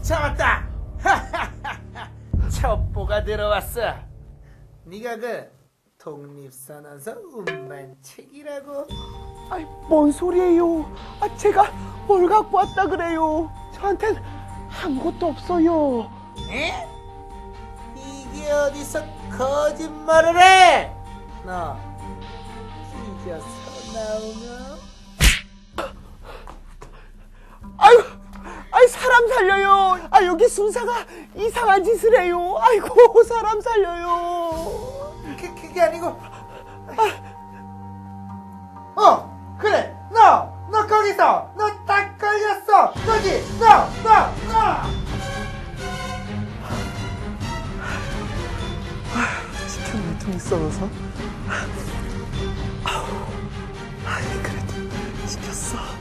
잡았다. 첩보가 들어왔어. 네가 그 독립선언서 운반책이라고? 아이, 뭔 소리예요? 제가 뭘 갖고 왔다 그래요? 저한텐 아무것도 없어요. 에? 이게 어디서 거짓말을 해? 너 찢어서 나오면? 아이, 사람 살려요. 여기 순사가 이상한 짓을 해요. 아이고, 사람 살려요. 그게 아니고. 그래, 너 거기서 너 딱 걸렸어. 너지, 너. 지켰네, 독립선언서. 그래도 지켰어.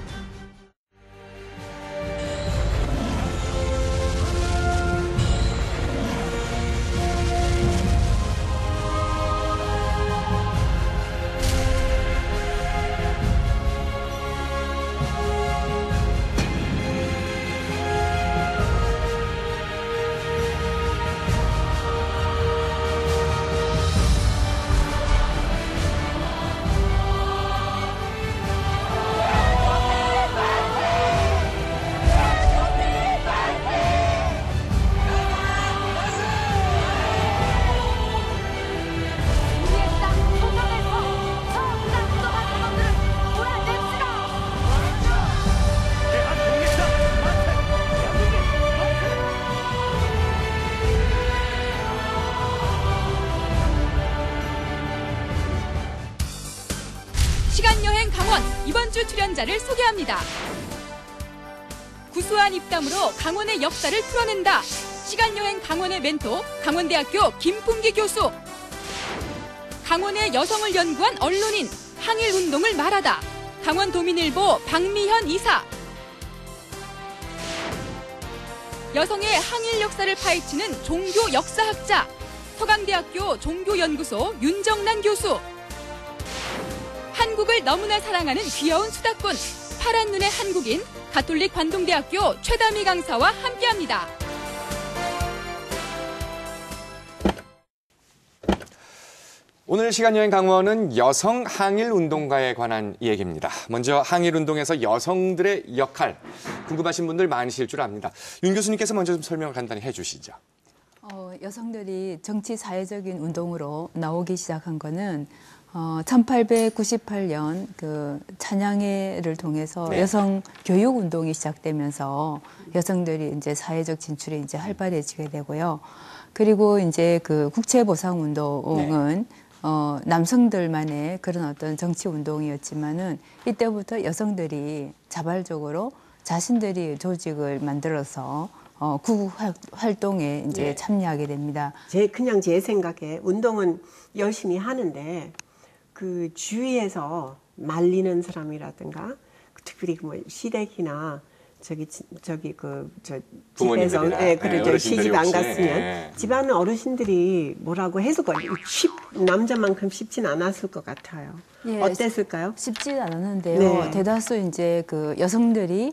시간여행 강원 이번 주 출연자를 소개합니다. 구수한 입담으로 강원의 역사를 풀어낸다. 시간여행 강원의 멘토 강원대학교 김풍기 교수. 강원의 여성을 연구한 언론인 항일운동을 말하다. 강원도민일보 박미현 이사. 여성의 항일 역사를 파헤치는 종교 역사학자 서강대학교 종교연구소 윤정란 교수. 한국을 너무나 사랑하는 귀여운 수다꾼 파란 눈의 한국인 가톨릭 관동대학교 최다미 강사와 함께합니다. 오늘 시간여행 강원은 여성 항일운동가에 관한 얘기입니다. 먼저 항일운동에서 여성들의 역할 궁금하신 분들 많으실 줄 압니다. 윤 교수님께서 먼저 좀 설명을 간단히 해주시죠. 여성들이 정치 사회적인 운동으로 나오기 시작한 거는 1898년 그 찬양회를 통해서 여성 교육 운동이 시작되면서 여성들이 이제 사회적 진출이 이제 활발해지게 되고요. 그리고 이제 그 국채보상 운동은 남성들만의 그런 어떤 정치 운동이었지만은 이때부터 여성들이 자발적으로 자신들이 조직을 만들어서 구국 활동에 이제 참여하게 됩니다. 그냥 제 생각에 운동은 열심히 하는데 그 주위에서 말리는 사람이라든가 특별히 뭐 시댁이나 집에서 그러죠. 시집 안 갔으면 집안 어르신들이 뭐라고 해서가 남자만큼 쉽진 않았을 것 같아요. 어땠을까요? 쉽지 않았는데요. 대다수 이제 그 여성들이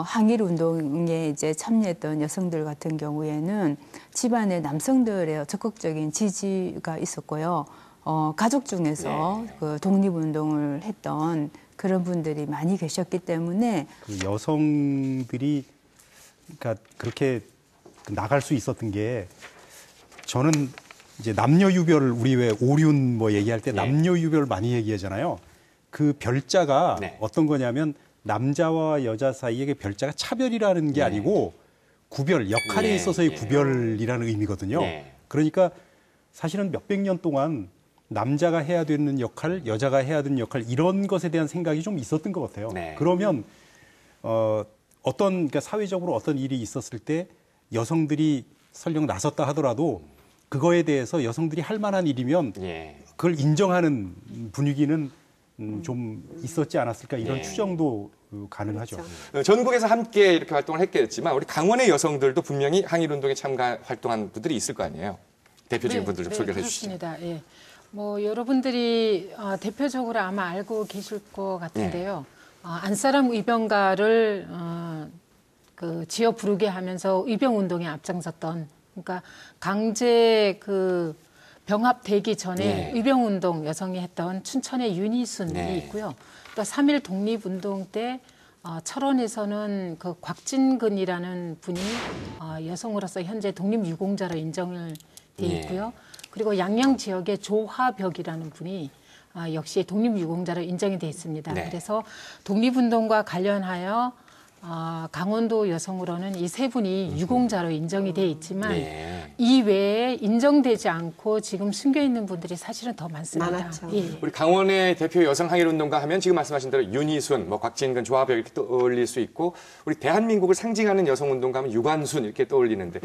항일 운동에 이제 참여했던 여성들 같은 경우에는 집안에 남성들의 적극적인 지지가 있었고요. 가족 중에서 그 독립운동을 했던 그런 분들이 많이 계셨기 때문에 그 여성들이 그러니까 그렇게 나갈 수 있었던 게 저는 이제 남녀 유별을 우리 왜 오륜 뭐 얘기할 때 남녀 유별 많이 얘기하잖아요. 그 별자가 어떤 거냐면 남자와 여자 사이에 별자가 차별이라는 게 아니고 구별, 역할에 있어서의 구별이라는 의미거든요. 그러니까 사실은 몇백 년 동안 남자가 해야 되는 역할, 여자가 해야 되는 역할 이런 것에 대한 생각이 좀 있었던 것 같아요. 그러면 그러니까 사회적으로 어떤 일이 있었을 때 여성들이 설령 나섰다 하더라도 그거에 대해서 여성들이 할 만한 일이면 그걸 인정하는 분위기는 좀 있었지 않았을까 이런 추정도 가능하죠. 그렇죠. 전국에서 함께 이렇게 활동을 했겠지만 우리 강원의 여성들도 분명히 항일운동에 활동한 분들이 있을 거 아니에요. 대표적인 분들 좀 소개를 해주시죠. 그렇습니다. 뭐 여러분들이 대표적으로 아마 알고 계실 것 같은데요. 안사람 의병가를 그 지어 부르게 하면서 의병 운동에 앞장섰던, 그러니까 강제 그 병합되기 전에 네. 의병 운동 여성이 했던 춘천의 윤희순이 네. 있고요. 또 3.1 독립운동 때 철원에서는 그 곽진근이라는 분이 여성으로서 현재 독립유공자로 인정을 돼 있고요. 그리고 양양 지역의 조화벽이라는 분이 역시 독립유공자로 인정이 돼 있습니다. 네. 그래서 독립운동과 관련하여 강원도 여성으로는 이 세 분이 유공자로 인정이 돼 있지만 네. 이 외에 인정되지 않고 지금 숨겨 있는 분들이 사실은 더 많습니다. 많았죠. 예. 우리 강원의 대표 여성 항일운동가 하면 지금 말씀하신 대로 윤희순, 뭐 곽진근, 조화벽 이렇게 떠올릴 수 있고 우리 대한민국을 상징하는 여성운동가 하면 유관순 이렇게 떠올리는데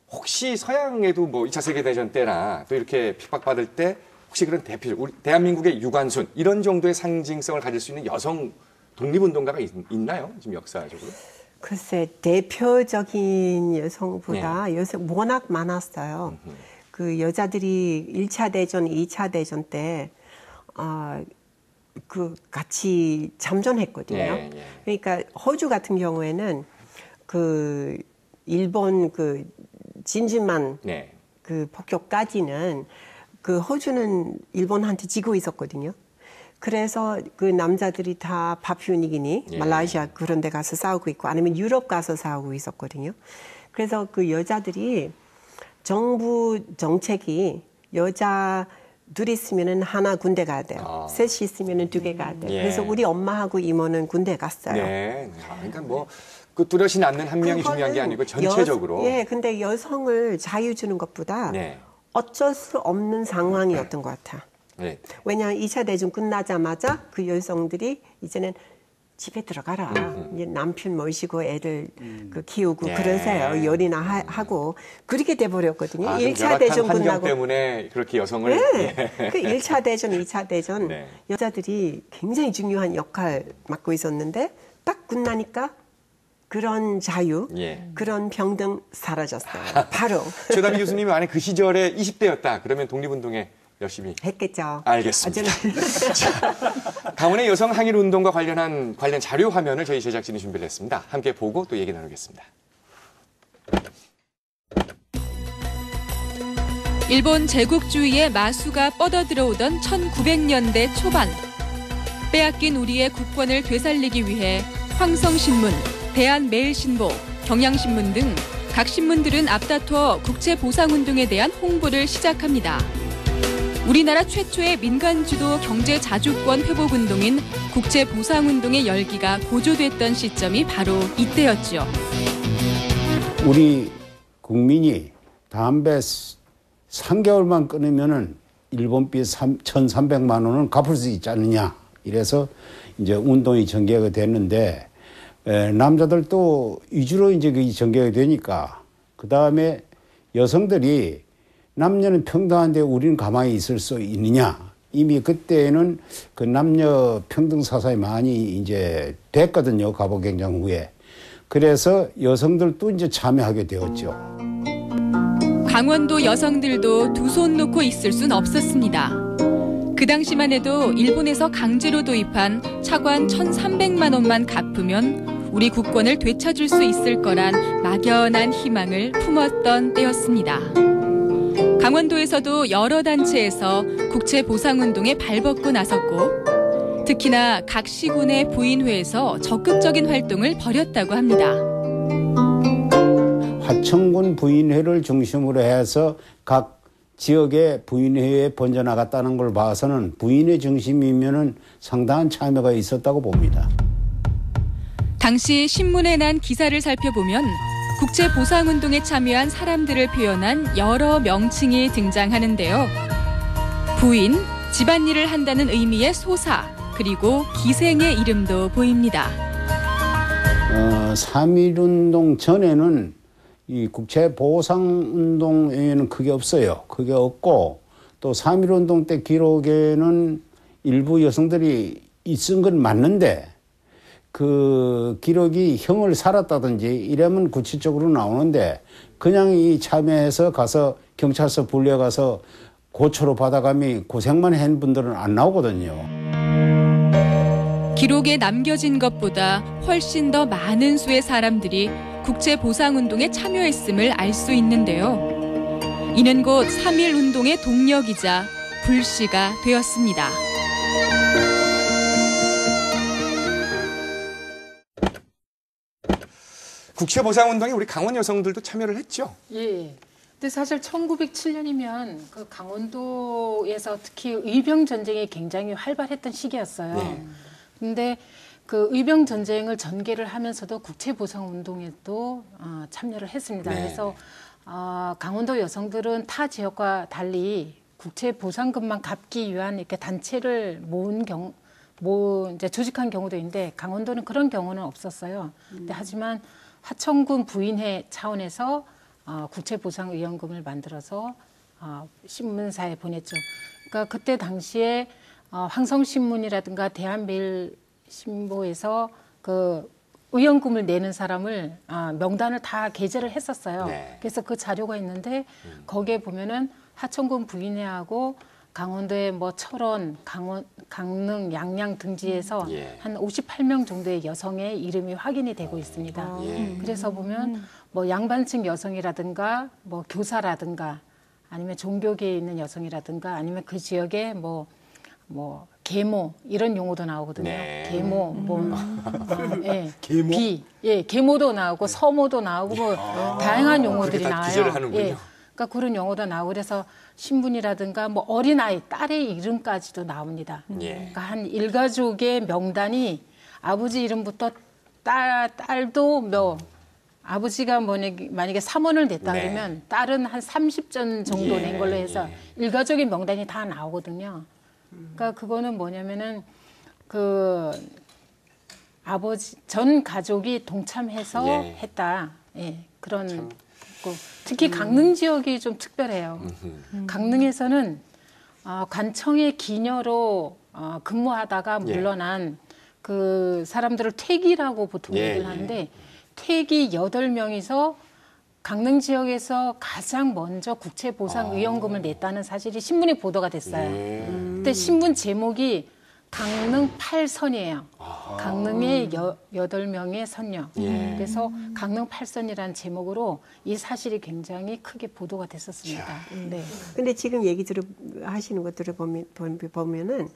혹시 서양에도 뭐 2차 세계대전 때나 또 이렇게 핍박받을 때 혹시 그런 대표, 우리 대한민국의 유관순 이런 정도의 상징성을 가질 수 있는 여성 독립운동가가 있나요? 지금 역사적으로? 글쎄, 대표적인 여성보다 여성 워낙 많았어요. 그 여자들이 1차 대전, 2차 대전 때, 그 같이 잠전했거든요. 그러니까 호주 같은 경우에는 그 일본 그 진주만 그 폭격까지는 그 호주는 일본한테 지고 있었거든요. 그래서 그 남자들이 다 파푸아뉴기니, 말라이시아 그런 데 가서 싸우고 있고 아니면 유럽 가서 싸우고 있었거든요. 그래서 그 여자들이 정부 정책이 여자 둘 있으면은 하나 군대 가야 돼요. 셋이 있으면은 2개 가야 돼요. 그래서 우리 엄마하고 이모는 군대 갔어요. 그러니까 뭐 그 뚜렷이 않는 한 명이 중요한 게 아니고 전체적으로. 근데 여성을 자유 주는 것보다 어쩔 수 없는 상황이었던 것 같아. 왜냐하면 2차 대전 끝나자마자 그 여성들이 이제는 집에 들어가라. 이제 남편 모시고 애들 그 키우고 그러세요. 요리나 하고 그렇게 돼버렸거든요. 1차 대전 환경 끝나고. 때문에 그렇게 여성을. 그 1차 대전, 2차 대전 여자들이 굉장히 중요한 역할 맡고 있었는데 딱 끝나니까 그런 자유, 그런 평등 사라졌어요. 바로. 최다미 교수님이 만약 그 시절에 20대였다. 그러면 독립운동에 열심히 했겠죠. 알겠습니다. 자, 강원의 여성 항일 운동과 관련 자료 화면을 저희 제작진이 준비를 했습니다. 함께 보고 또 얘기 나누겠습니다. 일본 제국주의의 마수가 뻗어들어오던 1900년대 초반. 빼앗긴 우리의 국권을 되살리기 위해 황성신문, 대한매일신보, 경향신문 등 각 신문들은 앞다퉈 국제보상운동에 대한 홍보를 시작합니다. 우리나라 최초의 민간주도 경제자주권 회복운동인 국제보상운동의 열기가 고조됐던 시점이 바로 이때였죠. 우리 국민이 담배 3개월만 끊으면은 일본비 1,300만 원은 갚을 수 있지 않느냐. 이래서 이제 운동이 전개가 됐는데, 남자들도 위주로 이제 그게 전개가 되니까, 그 다음에 여성들이 남녀는 평등한데 우리는 가만히 있을 수 있느냐. 이미 그때는 그 남녀 평등 사상이 많이 이제 됐거든요. 갑오경장 후에. 그래서 여성들도 이제 참여하게 되었죠. 강원도 여성들도 두 손 놓고 있을 순 없었습니다. 그 당시만 해도 일본에서 강제로 도입한 차관 1,300만 원만 갚으면 우리 국권을 되찾을 수 있을 거란 막연한 희망을 품었던 때였습니다. 강원도에서도 여러 단체에서 국제보상운동에 발벗고 나섰고 특히나 각 시군의 부인회에서 적극적인 활동을 벌였다고 합니다. 화천군 부인회를 중심으로 해서 각 지역의 부인회에 번져나갔다는 걸 봐서는 부인회 중심이면은 상당한 참여가 있었다고 봅니다. 당시 신문에 난 기사를 살펴보면 국제보상운동에 참여한 사람들을 표현한 여러 명칭이 등장하는데요. 부인, 집안일을 한다는 의미의 소사, 그리고 기생의 이름도 보입니다. 3.1운동 전에는 이 국제보상운동에는 그게 없어요. 그게 없고 또 3.1운동 때 기록에는 일부 여성들이 쓴 건 맞는데 그 기록이 형을 살았다든지 이러면 구체적으로 나오는데 그냥 이 참여해서 가서 경찰서 불려가서 고초로 받아가며 고생만 한 분들은 안 나오거든요. 기록에 남겨진 것보다 훨씬 더 많은 수의 사람들이 국제보상운동에 참여했음을 알 수 있는데요. 이는 곧 3.1운동의 동력이자 불씨가 되었습니다. 국제보상운동에 우리 강원 여성들도 참여를 했죠? 예. 근데 사실 1907년이면 그 강원도에서 특히 의병 전쟁이 굉장히 활발했던 시기였어요. 네. 근데 그 의병 전쟁을 전개를 하면서도 국제보상운동에도 참여를 했습니다. 네. 그래서 강원도 여성들은 타 지역과 달리 국제보상금만 갚기 위한 이렇게 단체를 이제 조직한 경우도 있는데 강원도는 그런 경우는 없었어요. 근데 하지만 하천군 부인회 차원에서 국제보상의원금을 만들어서 신문사에 보냈죠. 그러니까 그때 당시에 황성신문이라든가 대한매일신보에서 그 의원금을 내는 사람을 명단을 다 게재를 했었어요. 네. 그래서 그 자료가 있는데 거기에 보면은 하천군 부인회하고 강원도의 뭐 철원, 강릉, 양양 등지에서 예. 한 58명 정도의 여성의 이름이 확인이 되고 있습니다. 그래서 보면 뭐 양반층 여성이라든가 뭐 교사라든가 아니면 종교계에 있는 여성이라든가 아니면 그 지역에 뭐 계모 이런 용어도 나오거든요. 네. 계모 예. 계모? 계모도 나오고 서모도 나오고 뭐 다양한 용어들이 그렇게 다 나와요. 기재를 하는군요. 그러니까 그런 용어도 나오고 그래서 신분이라든가 뭐 어린아이, 딸의 이름까지도 나옵니다. 예. 그러니까 한 일가족의 명단이 아버지 이름부터 딸도 뭐 아버지가 만약에 3원을 냈다 네. 그러면 딸은 한 30전 정도 예, 낸 걸로 해서 예. 일가족의 명단이 다 나오거든요. 그러니까 그거는 뭐냐면은 그 아버지 전 가족이 동참해서 예. 했다. 예, 그런 특히 강릉 지역이 좀 특별해요. 강릉에서는 관청의 기녀로 근무하다가 물러난 그 사람들을 퇴기라고 보통 얘기를 하는데 퇴기 8명이서 강릉 지역에서 가장 먼저 국제보상의원금을 냈다는 사실이 신문에 보도가 됐어요. 근데 신문 제목이 강릉 8선이에요. 강릉의 8명의 선녀. 그래서 강릉 8선이라는 제목으로 이 사실이 굉장히 크게 보도가 됐었습니다. 네. 근데 지금 얘기 하시는 것들을 보면은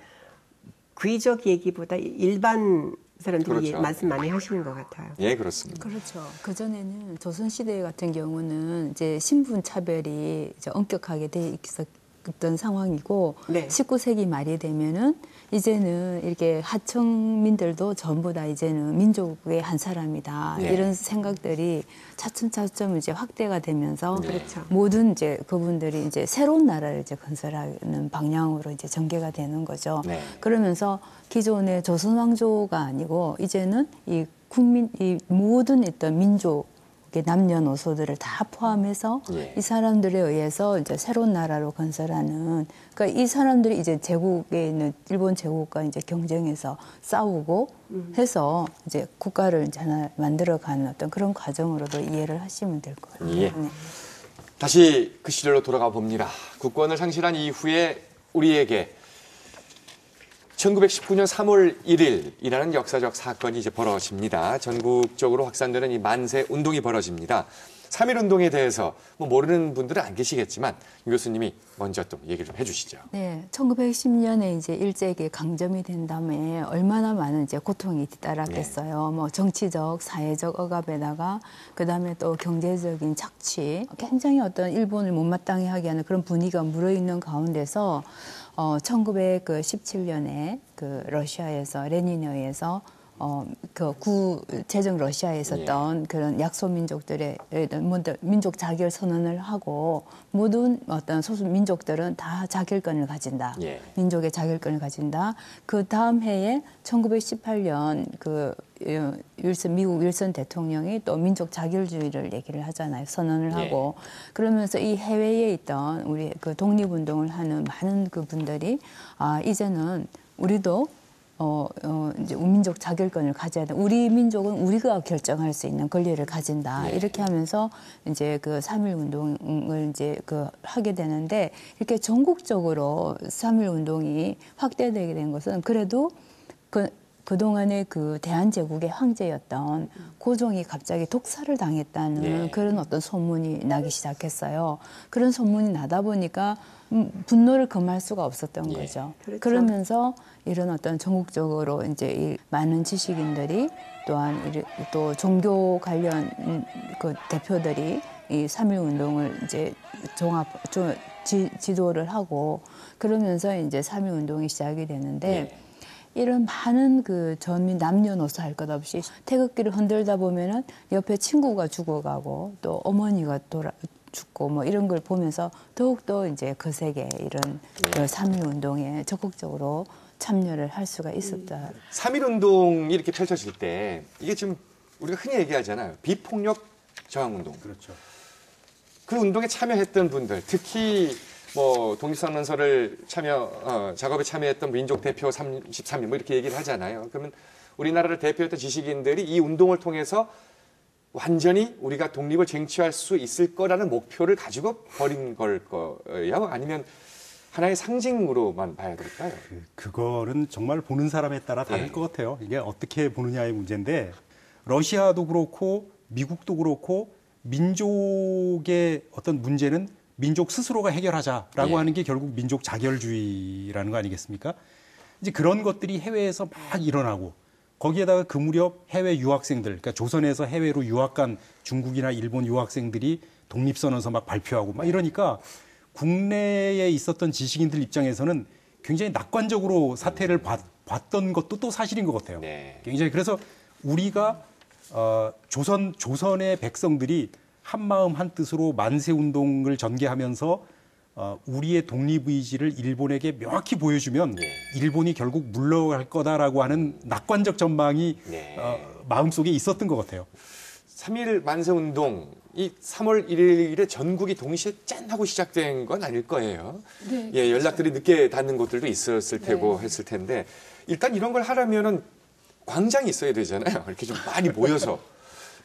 귀족 얘기보다 일반 사람들이 그렇죠. 말씀 많이 하시는 것 같아요. 예, 그렇습니다. 그렇죠. 그전에는 조선시대 같은 경우는 이제 신분 차별이 이제 엄격하게 돼 있었던 상황이고, 네. 19세기 말이 되면은 이제는 이렇게 하청민들도 전부 다 이제는 민족의 한 사람이다. 네. 이런 생각들이 차츰차츰 이제 확대가 되면서 그렇죠. 모든 이제 그분들이 이제 새로운 나라를 이제 건설하는 방향으로 이제 전개가 되는 거죠. 네. 그러면서 기존의 조선 왕조가 아니고 이제는 이 모든 어떤 민족의 남녀노소들을 다 포함해서 이 사람들에 의해서 이제 새로운 나라로 건설하는, 그러니까 이 사람들이 이제 제국에 있는 일본 제국과 이제 경쟁해서 싸우고 해서 이제 국가를 이제 하나 만들어가는 어떤 그런 과정으로도 이해를 하시면 될 것 같아요. 예. 네. 다시 그 시절로 돌아가 봅니다. 국권을 상실한 이후에 우리에게 1919년 3월 1일이라는 역사적 사건이 이제 벌어집니다. 전국적으로 확산되는 이 만세 운동이 벌어집니다. 3.1운동에 대해서 뭐 모르는 분들은 안 계시겠지만 유 교수님이 먼저 또 얘기를 좀 해주시죠. 네, 1910년에 이제 일제에게 강점이 된 다음에 얼마나 많은 이제 고통이 뒤따랐겠어요. 뭐 정치적, 사회적 억압에다가 그 다음에 또 경제적인 착취, 굉장히 어떤 일본을 못마땅해 하게 하는 그런 분위기가 물어있는 가운데서 1917년에 그 러시아에서 레닌에 그 구제정 러시아에 있었던 그런 약소 민족들의 민족 자결 선언을 하고 모든 어떤 소수 민족들은 다 자결권을 가진다. 민족의 자결권을 가진다. 그 다음 해에 1918년 그 미국 윌슨 대통령이 또 민족 자결주의를 얘기를 하잖아요. 선언을 하고 그러면서 이 해외에 있던 우리 그 독립운동을 하는 많은 그 분들이 이제는 우리도 이제 민족 자결권을 가져야 돼. 우리 민족은 우리가 결정할 수 있는 권리를 가진다. 이렇게 하면서 이제 그 3.1 운동을 이제 하게 되는데 이렇게 전국적으로 3.1 운동이 확대되게 된 것은 그래도 그동안에 그 대한제국의 황제였던 고종이 갑자기 독살을 당했다는 그런 어떤 소문이 나기 시작했어요. 그런 소문이 나다 보니까 분노를 금할 수가 없었던 거죠. 그렇죠. 그러면서 이런 어떤 전국적으로 이제 이 많은 지식인들이 또한 또 종교 관련 그 대표들이 이 3.1 운동을 이제 지도를 하고 그러면서 이제 3.1 운동이 시작이 되는데 이런 많은 그 전민 남녀노소 할 것 없이 태극기를 흔들다 보면은 옆에 친구가 죽어가고 또 어머니가 죽고 뭐 이런 걸 보면서 더욱더 이제 거세게 이런 그 3.1 운동에 적극적으로 참여를 할 수가 있었다. 3.1 운동이 이렇게 펼쳐질 때 이게 지금 우리가 흔히 얘기하잖아요. 비폭력 저항 운동. 그렇죠. 그 운동에 참여했던 분들, 특히 뭐 독립선언서를 작업에 참여했던 민족 대표 33인 뭐 이렇게 얘기를 하잖아요. 그러면 우리나라를 대표했던 지식인들이 이 운동을 통해서 완전히 우리가 독립을 쟁취할 수 있을 거라는 목표를 가지고 벌인 걸 거예요? 아니면 하나의 상징으로만 봐야 될까요? 그거는 정말 보는 사람에 따라 다를 것 같아요. 이게 어떻게 보느냐의 문제인데 러시아도 그렇고 미국도 그렇고 민족의 어떤 문제는 민족 스스로가 해결하자라고 하는 게 결국 민족 자결주의라는 거 아니겠습니까? 이제 그런 것들이 해외에서 막 일어나고 거기에다가 그 무렵 해외 유학생들, 그러니까 조선에서 해외로 유학 간 중국이나 일본 유학생들이 독립선언서 막 발표하고 막 이러니까 국내에 있었던 지식인들 입장에서는 굉장히 낙관적으로 사태를 봤던 것도 또 사실인 것 같아요. 굉장히 그래서 우리가 조선의 백성들이 한마음 한뜻으로 만세운동을 전개하면서 우리의 독립의지를 일본에게 명확히 보여주면 일본이 결국 물러갈 거다라고 하는 낙관적 전망이 마음속에 있었던 것 같아요. 3.1 만세운동, 이 3월 1일에 전국이 동시에 짠 하고 시작된 건 아닐 거예요. 예, 연락들이 늦게 닿는 곳들도 있었을 테고 했을 텐데 일단 이런 걸 하려면은 광장이 있어야 되잖아요. 이렇게 좀 많이 모여서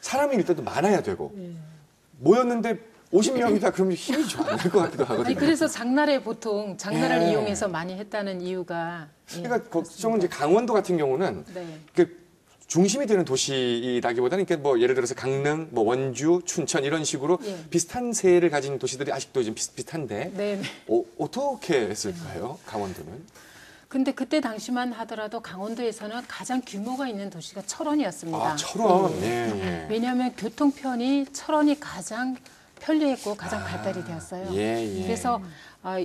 사람이 일단도 많아야 되고 모였는데 50명이다 그러면 힘이 좀 안 날 것 같기도 하거든요. 아니, 그래서 장날에 보통 장날을 이용해서 많이 했다는 이유가 그러니까 걱정은 이제 강원도 같은 경우는 그 중심이 되는 도시라기보다는 이렇게 뭐 예를 들어서 강릉, 뭐 원주, 춘천 이런 식으로 비슷한 세를 가진 도시들이 아직도 좀 비슷한데 어떻게 했을까요? 강원도는? 근데 그때 당시만 하더라도 강원도에서는 가장 규모가 있는 도시가 철원이었습니다. 아, 철원. 왜냐하면 교통편이 철원이 가장 편리했고 가장 발달이 되었어요. 그래서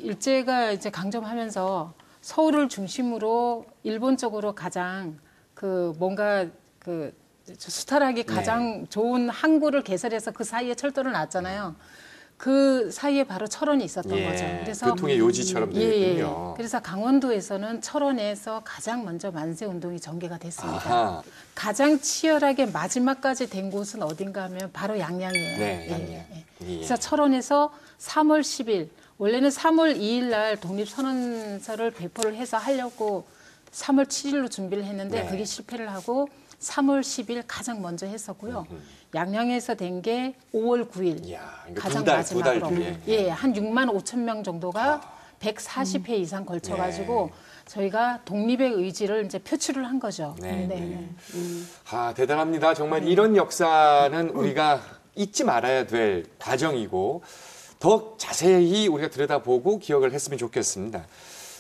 일제가 이제 강점하면서 서울을 중심으로 일본 쪽으로 가장 그 뭔가 그 수탈하기 가장 좋은 항구를 개설해서 그 사이에 철도를 놨잖아요. 그 사이에 바로 철원이 있었던 거죠. 그래서 교통의 요지처럼 되겠군요. 그래서 강원도에서는 철원에서 가장 먼저 만세운동이 전개가 됐습니다. 가장 치열하게 마지막까지 된 곳은 어딘가 하면 바로 양양이에요. 그래서 철원에서 3월 10일, 원래는 3월 2일 날 독립선언서를 배포를 해서 하려고 3월 7일로 준비를 했는데 그게 실패를 하고 3월 10일 가장 먼저 했었고요. 양양에서 된 게 5월 9일 가장 마지막으로 한 6만 5천 명 정도가 140회 이상 걸쳐가지고 저희가 독립의 의지를 이제 표출을 한 거죠. 대단합니다. 정말 이런 역사는 우리가 잊지 말아야 될 과정이고 더 자세히 우리가 들여다보고 기억을 했으면 좋겠습니다.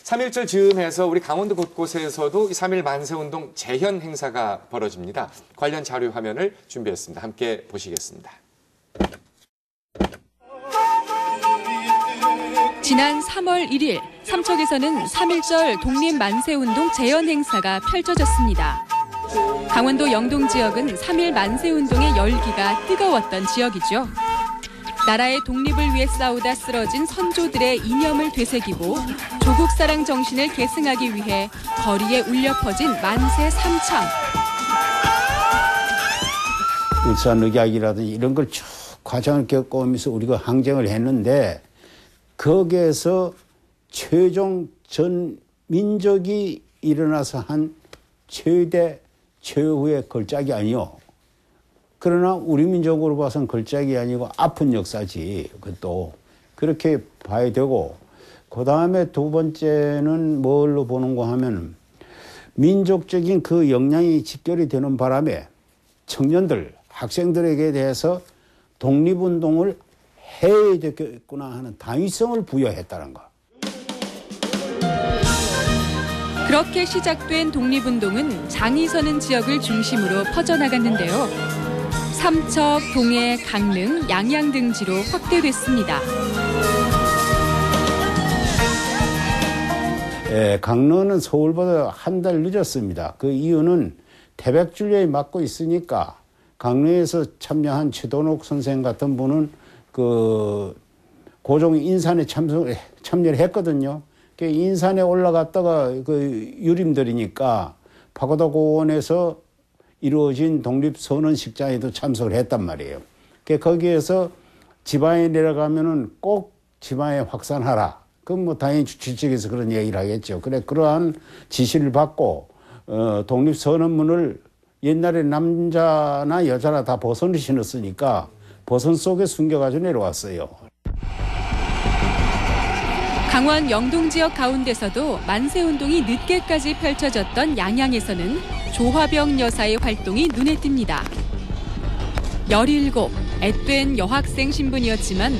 3.1절 즈음해서 우리 강원도 곳곳에서도 3.1 만세운동 재현 행사가 벌어집니다. 관련 자료 화면을 준비했습니다. 함께 보시겠습니다. 지난 3월 1일 삼척에서는 3.1절 독립 만세운동 재현 행사가 펼쳐졌습니다. 강원도 영동 지역은 3.1 만세운동의 열기가 뜨거웠던 지역이죠. 나라의 독립을 위해 싸우다 쓰러진 선조들의 이념을 되새기고 조국 사랑 정신을 계승하기 위해 거리에 울려 퍼진 만세 삼창. 울산의학이라든지 이런 걸 쭉 과정을 겪어오면서 우리가 항쟁을 했는데 거기에서 최종 전 민족이 일어나서 한 최대 최후의 걸작이 아니요. 그러나 우리 민족으로 봐서는 걸작이 아니고 아픈 역사지. 그것도 그렇게 봐야 되고 그다음에 두 번째는 뭘로 보는가 하면 민족적인 그 역량이 직결이 되는 바람에 청년들, 학생들에게 대해서 독립운동을 해야 되겠구나 하는 당위성을 부여했다는 거. 그렇게 시작된 독립운동은 장이 서는 지역을 중심으로 퍼져나갔는데요. 삼척, 동해, 강릉, 양양 등지로 확대됐습니다. 예, 강릉은 서울보다 한 달 늦었습니다. 그 이유는 태백줄리에 맡고 있으니까 강릉에서 참여한 최동욱 선생 같은 분은 그 고종 인산에 참여를 했거든요. 그 인산에 올라갔다가 그 유림들이니까 파고다 고원에서 이루어진 독립선언식장에도 참석을 했단 말이에요. 거기에서 지방에 내려가면은 꼭 지방에 확산하라. 그럼 뭐 당연히 주책에서 그런 얘기를 하겠죠. 그래, 그러한 지시를 받고, 독립선언문을 옛날에 남자나 여자나 다 버선을 신었으니까 버선 속에 숨겨가지고 내려왔어요. 강원 영동 지역 가운데서도 만세운동이 늦게까지 펼쳐졌던 양양에서는 조화병 여사의 활동이 눈에 띕니다. 17, 앳된 여학생 신분이었지만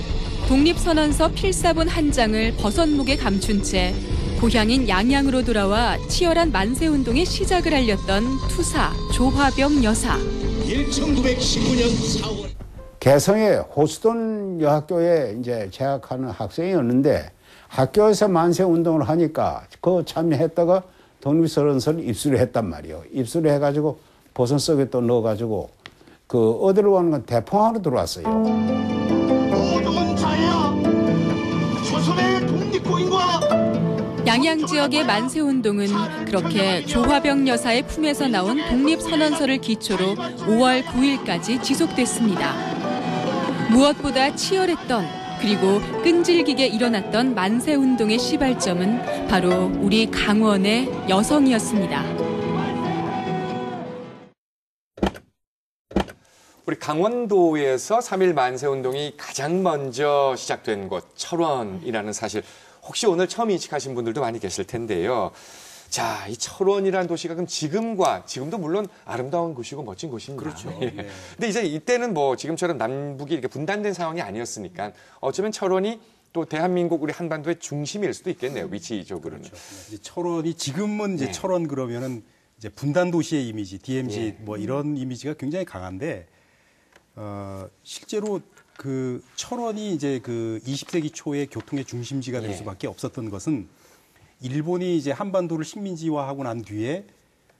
독립선언서 필사본 한 장을 버선목에 감춘 채 고향인 양양으로 돌아와 치열한 만세운동의 시작을 알렸던 투사 조화병 여사. 1919년 4월 개성의 호수돈 여학교에 이제 재학하는 학생이었는데 학교에서 만세운동을 하니까 그 참여했다가 독립선언서를 입수를 했단 말이에요. 입수를 해가지고 버선 속에 또 넣어가지고 그 어디로 가는 건 대포항으로 들어왔어요. 모든 자야 조선의 독립군과 양양 지역의 만세운동은 그렇게 조화병 여사의 품에서 나온 독립선언서를 기초로 5월 9일까지 지속됐습니다. 무엇보다 치열했던 그리고 끈질기게 일어났던 만세운동의 시발점은 바로 우리 강원의 여성이었습니다. 우리 강원도에서 3.1 만세운동이 가장 먼저 시작된 곳 철원이라는 사실 혹시 오늘 처음 인식하신 분들도 많이 계실 텐데요. 자, 이 철원이라는 도시가 그럼 지금도 물론 아름다운 곳이고 멋진 곳입니다. 그렇죠. 예. 네. 근데 이제 이때는 뭐 지금처럼 남북이 이렇게 분단된 상황이 아니었으니까 어쩌면 철원이 또 대한민국 우리 한반도의 중심일 수도 있겠네요. 위치적으로는. 그렇죠. 이제 철원이 지금은 이제 네. 철원 그러면은 이제 분단 도시의 이미지, DMZ 예. 뭐 이런 이미지가 굉장히 강한데 실제로 그 철원이 이제 그 20세기 초에 교통의 중심지가 될 예. 수밖에 없었던 것은 일본이 이제 한반도를 식민지화하고 난 뒤에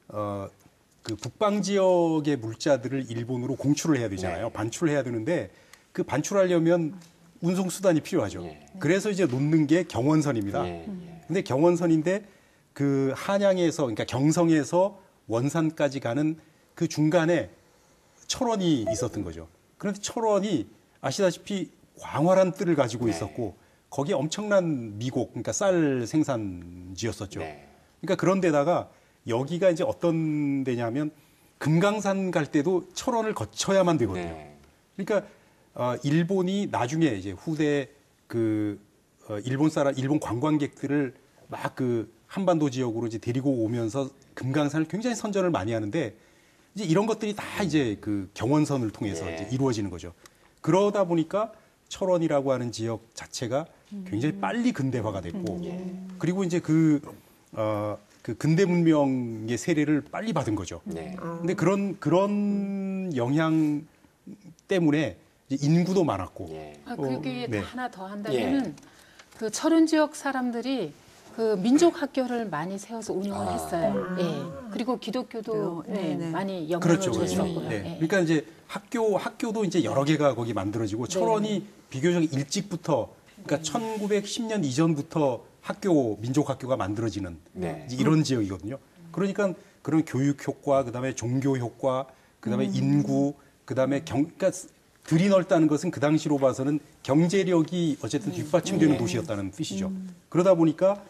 그 북방 지역의 물자들을 일본으로 공출을 해야 되잖아요. 네. 반출을 해야 되는데 그 반출하려면 운송 수단이 필요하죠. 예. 그래서 이제 놓는 게 경원선입니다. 예. 근데 경원선인데 그 한양에서 그러니까 경성에서 원산까지 가는 그 중간에 철원이 있었던 거죠. 그런데 철원이 아시다시피 광활한 뜰을 가지고 네. 있었고 거기에 엄청난 미곡, 그러니까 쌀 생산지였었죠. 네. 그러니까 그런 데다가 여기가 이제 어떤 데냐면 금강산 갈 때도 철원을 거쳐야만 되거든요. 네. 그러니까 일본이 나중에 이제 후대 그 일본 관광객들을 막 그 한반도 지역으로 이제 데리고 오면서 금강산을 굉장히 선전을 많이 하는데 이제 이런 것들이 다 이제 그 경원선을 통해서 네. 이제 이루어지는 거죠. 그러다 보니까 철원이라고 하는 지역 자체가 굉장히 빨리 근대화가 됐고 그리고 이제 그 근대 문명의 세례를 빨리 받은 거죠. 네. 근데 그런 영향 때문에 이제 인구도 많았고. 예. 그게 네. 하나 더 한다면은 그 철원 지역 사람들이 그 민족 학교를 많이 세워서 운영을 했어요. 예. 그리고 기독교도 네, 네. 많이 영향을 그렇죠. 줬었고요. 네. 예. 그러니까 이제 학교도 이제 여러 개가 거기 만들어지고 철원이 비교적 일찍부터 그러니까 1910년 이전부터 민족 학교가 만들어지는 네. 이제 이런 지역이거든요. 그러니까 그런 교육 효과, 그다음에 종교 효과, 그다음에 인구, 그다음에 그러니까 들이 넓다는 것은 그 당시로 봐서는 경제력이 어쨌든 뒷받침되는 도시였다는 뜻이죠. 그러다 보니까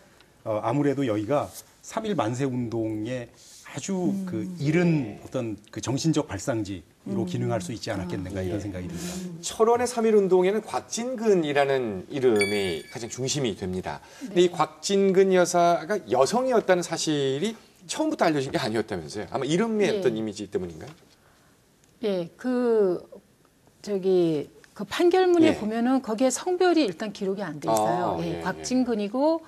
아무래도 여기가 3.1 만세 운동의 아주 그 이른 어떤 그 정신적 발상지로 기능할 수 있지 않았겠는가 이런 생각이 듭니다. 철원의 3.1 운동에는 곽진근이라는 이름이 가장 중심이 됩니다. 근데 이 곽진근 여사가 여성이었다는 사실이 처음부터 알려진 게 아니었다면서요? 아마 이름의 예. 어떤 이미지 때문인가요? 예, 그 판결문에 예. 보면은 거기에 성별이 일단 기록이 안 돼 있어요. 아, 예, 예, 곽진근이고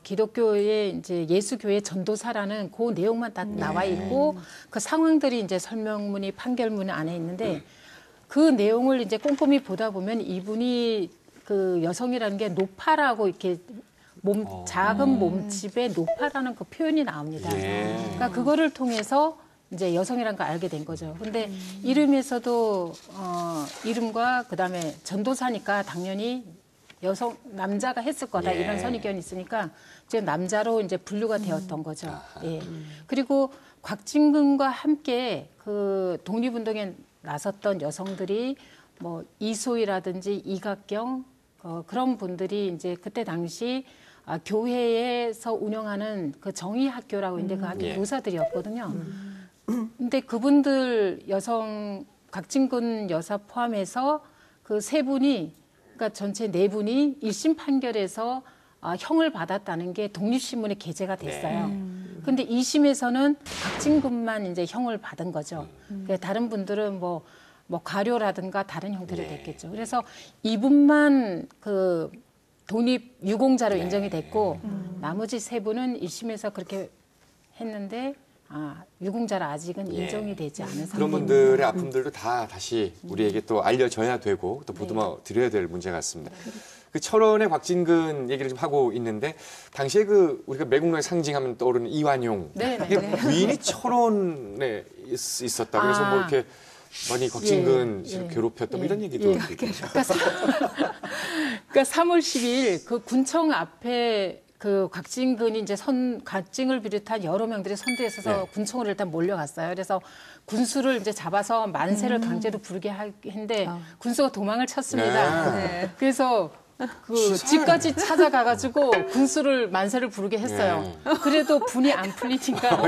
기독교의 이제 예수교회 전도사라는 그 내용만 다 나와 있고 그 상황들이 이제 설명문이 판결문 안에 있는데 그 내용을 이제 꼼꼼히 보다 보면 이분이 그 여성이라는 게 노파라고 이렇게 작은 몸집의 노파라는 그 표현이 나옵니다. 예. 그러니까 그거를 통해서 이제 여성이라는 걸 알게 된 거죠. 근데 이름에서도 이름과 그다음에 전도사니까 당연히 남자가 했을 거다 예. 이런 선입견이 있으니까 이제 남자로 이제 분류가 되었던 거죠. 예. 그리고 곽진근과 함께 그 독립운동에 나섰던 여성들이 뭐 이소희라든지 이각경 그런 분들이 이제 그때 당시 교회에서 운영하는 그 정의학교라고 있는데 그 학교 예. 교사들이었거든요. 근데 그분들 곽진근 여사 포함해서 그 세 분이 그러니까 전체 네 분이 1심 판결에서 형을 받았다는 게 독립신문에 게재가 됐어요. 근데 2심에서는 곽진근만 이제 형을 받은 거죠. 그러니까 다른 분들은 뭐 가료라든가 다른 형태로 됐겠죠. 그래서 이분만 그 독립 유공자로 인정이 됐고 나머지 세 분은 1심에서 그렇게 했는데 유공자라 아직은 인정이 되지 않은 상태입니다. 그런 분들의 아픔들도 다시 우리에게 또 알려져야 되고 또 보듬어 드려야 될 문제 같습니다. 그 철원의 곽진근 얘기를 좀 하고 있는데 당시에 그 우리가 매국노의 상징하면 떠오르는 이완용 이게 부인이 철원에 있었다. 그래서 뭐 이렇게 많이 곽진근 씨를 괴롭혔다 뭐 이런 얘기도 그러니까 3월 10일 그 군청 앞에 그 곽진근이 이제 곽진을 비롯한 여러 명들이 선두에 서서 군청으로 일단 몰려갔어요. 그래서 군수를 이제 잡아서 만세를 강제로 부르게 했는데 군수가 도망을 쳤습니다. 네. 그래서 그 집까지 찾아가가지고 군수를 만세를 부르게 했어요. 그래도 분이 안 풀리니까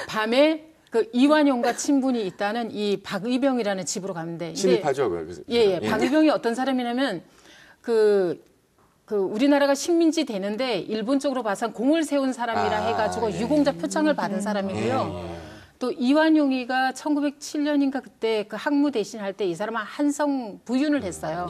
밤에 그 이완용과 친분이 있다는 이 박의병이라는 집으로 갔는데 침입하죠. 박의병이 어떤 사람이냐면 그 우리나라가 식민지 되는데 일본 쪽으로 봐서 공을 세운 사람이라 해가지고 유공자 표창을 받은 사람이고요. 또 이완용이가 1907년인가 그때 그 학무 대신할 때 이 사람은 한성 부윤을 했어요.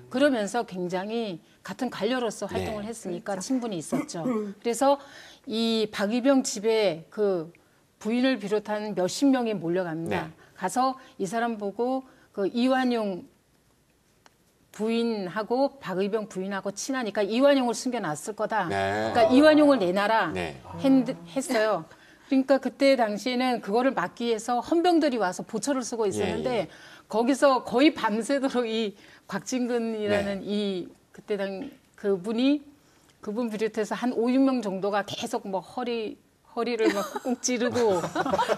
그러면서 굉장히 같은 관료로서 활동을 했으니까 친분이 있었죠. 그래서 이 박의병 집에 그 부인을 비롯한 몇십 명이 몰려갑니다. 가서 이 사람 보고 그 이완용 부인하고 박의병 부인하고 친하니까 이완용을 숨겨놨을 거다. 그러니까 이완용을 내놔라 했어요. 그러니까 그때 당시에는 그거를 막기 위해서 헌병들이 와서 보초를 쓰고 있었는데 거기서 거의 밤새도록 이 곽진근이라는 이 그때 그분 비롯해서 한 5, 6명 정도가 계속 뭐 허리를 막 꾹꾹 찌르고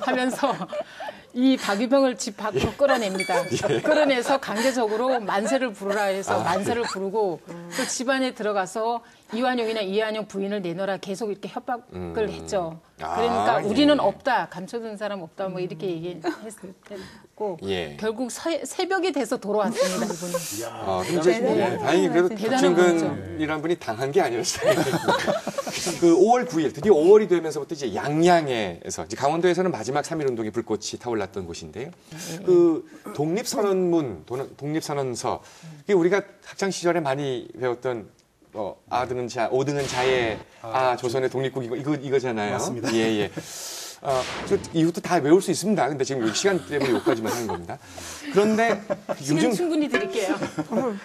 하면서 이 박의병을 집 밖으로 끌어냅니다. 끌어내서 강제적으로 만세를 부르라 해서 만세를 부르고 또 집안에 들어가서 이완용이나 이완용 부인을 내놓으라 계속 이렇게 협박을 했죠. 그러니까 우리는 없다, 감춰둔 사람 없다, 뭐 이렇게 얘기했고 결국 새벽이 돼서 돌아왔습니다, 이분이. 다행히 그래도 곽진근이라는 분이 당한 게 아니었어요. 그 5월 9일 드디어 5월이 되면서부터 이제 양양에서 이제 강원도에서는 마지막 3.1운동의 불꽃이 타올랐던 곳인데요. 그 독립선언문, 독립선언서 이게 우리가 학창 시절에 많이 배웠던 아등은 자, 오등은 자의 조선의 독립국 이거잖아요. 맞습니다. 저 이것도 다 외울 수 있습니다. 근데 지금 시간 때문에 여기까지만 하는 겁니다. 그런데 시간 충분히 드릴게요.